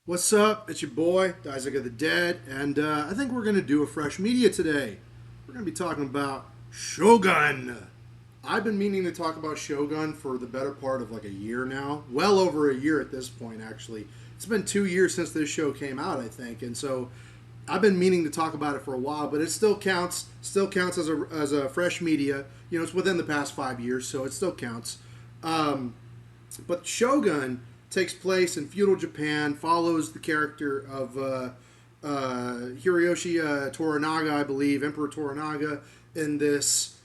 What's up? It's your boy, Isaac of the Dead, and I think we're going to do a fresh media today. We're going to be talking about Shogun. I've been meaning to talk about Shogun for the better part of like a year now. Well over a year at this point, actually. It's been 2 years since this show came out, I think, and so I've been meaning to talk about it for a while, but it still counts. Still counts as a fresh media. You know, it's within the past 5 years, so it still counts. Um, but Shogun takes place in feudal Japan, follows the character of Hiroyoshi Toranaga, I believe, Emperor Toranaga, in this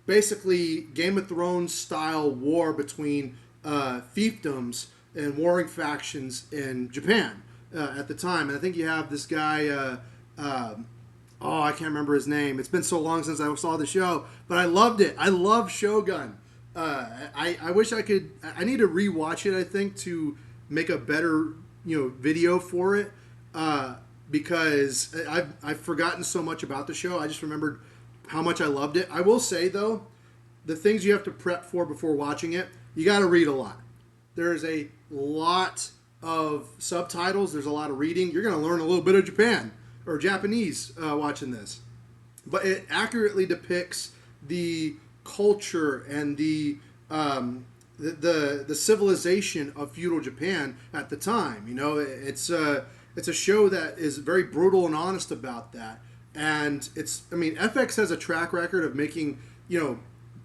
basically Game of Thrones style war between fiefdoms and warring factions in Japan at the time. And I think you have this guy. I can't remember his name. It's been so long since I saw the show, but I loved it. I love Shogun. I wish I could. I need to rewatch it. I think to make a better video for it because I've forgotten so much about the show. I just remembered how much I loved it. I will say though, the things you have to prep for before watching it, you got to read a lot. There's a lot of subtitles. There's a lot of reading. You're going to learn a little bit of Japan or Japanese watching this, but it accurately depicts the culture and the civilization of feudal Japan at the time. You know, it's a show that is very brutal and honest about that. And FX has a track record of making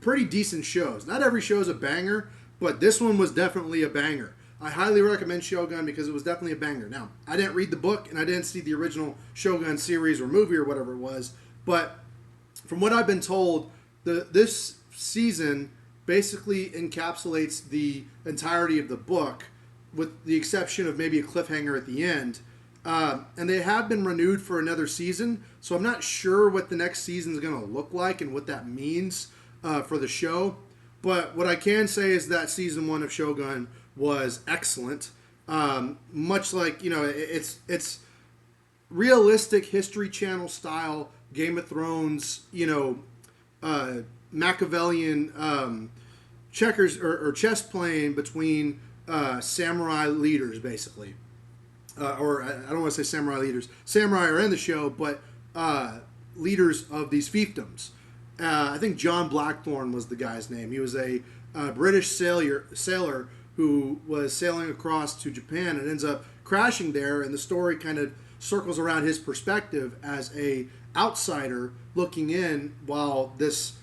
pretty decent shows. Not every show is a banger, but this one was definitely a banger. I highly recommend Shogun because it was definitely a banger. Now, I didn't read the book and I didn't see the original Shogun series or movie or whatever it was, but from what I've been told, this season basically encapsulates the entirety of the book, with the exception of maybe a cliffhanger at the end. And they have been renewed for another season, so I'm not sure what the next season is going to look like and what that means for the show. But what I can say is that season one of Shogun was excellent. Much like it's realistic History Channel style Game of Thrones, Machiavellian checkers or chess playing between samurai leaders, basically. Or I don't want to say samurai leaders. Samurai are in the show, but leaders of these fiefdoms. I think John Blackthorne was the guy's name. He was a British sailor who was sailing across to Japan and ends up crashing there. And the story kind of circles around his perspective as a outsider looking in while this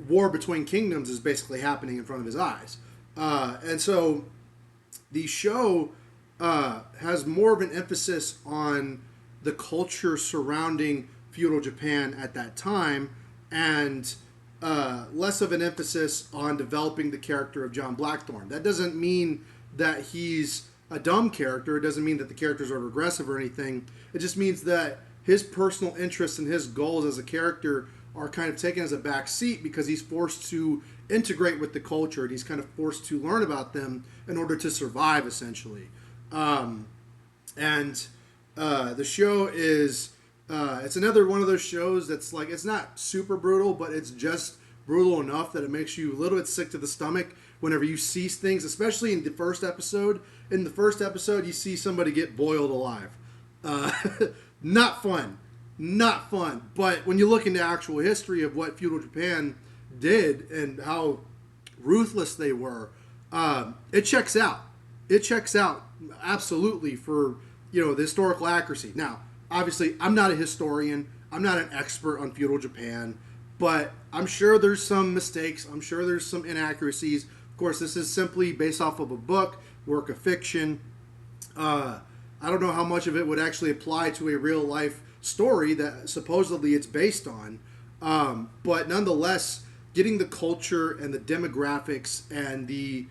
war between kingdoms is basically happening in front of his eyes. And so the show has more of an emphasis on the culture surrounding feudal Japan at that time, and less of an emphasis on developing the character of John Blackthorne. That doesn't mean that he's a dumb character. It doesn't mean that the characters are regressive or anything. It just means that his personal interests and his goals as a character are kind of taken as a back seat because he's forced to integrate with the culture and he's kind of forced to learn about them in order to survive, essentially. And the show is it's another one of those shows that's like, it's not super brutal, but it's just brutal enough that it makes you a little bit sick to the stomach whenever you see things, especially in the first episode. In the first episode, you see somebody get boiled alive. Not fun. Not fun. But when you look into actual history of what feudal Japan did and how ruthless they were, it checks out. It checks out absolutely for the historical accuracy. Now, obviously, I'm not a historian. I'm not an expert on feudal Japan, but I'm sure there's some mistakes. I'm sure there's some inaccuracies. Of course, this is simply based off of a book, work of fiction. I don't know how much of it would actually apply to a real life story that supposedly it's based on. But nonetheless, getting the culture and the demographics and the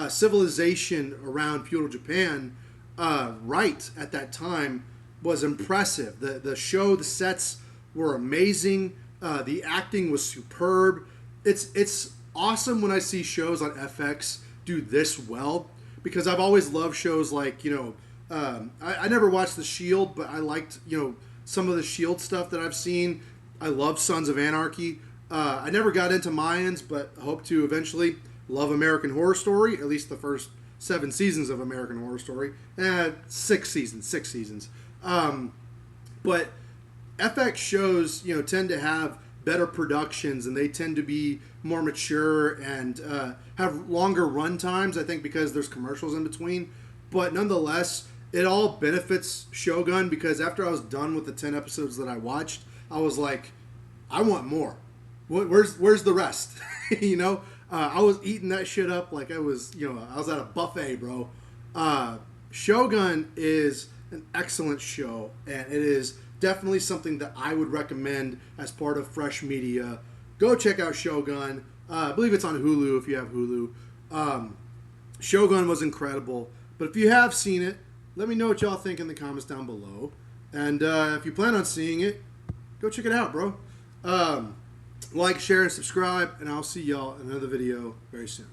civilization around feudal Japan right at that time was impressive. The show, the sets were amazing. The acting was superb. It's awesome when I see shows on FX do this well, because I've always loved shows like I never watched The Shield, but I liked some of the Shield stuff that I've seen. I love Sons of Anarchy. I never got into Mayans, but hope to eventually. Love American Horror Story, at least the first 7 seasons of American Horror Story. 6 seasons. 6 seasons. But FX shows, you know, tend to have better productions, and they tend to be more mature and have longer run times, I think, because there's commercials in between. But nonetheless, it all benefits Shogun, because after I was done with the 10 episodes that I watched, I was like, I want more. Where's the rest? You know, I was eating that shit up like I was, you know, I was at a buffet, bro. Shogun is an excellent show, and it is definitely something that I would recommend as part of Fresh Media. Go check out Shogun. I believe it's on Hulu if you have Hulu. Shogun was incredible. But if you have seen it, let me know what y'all think in the comments down below. And if you plan on seeing it, go check it out, bro. Like, share, and subscribe, and I'll see y'all in another video very soon.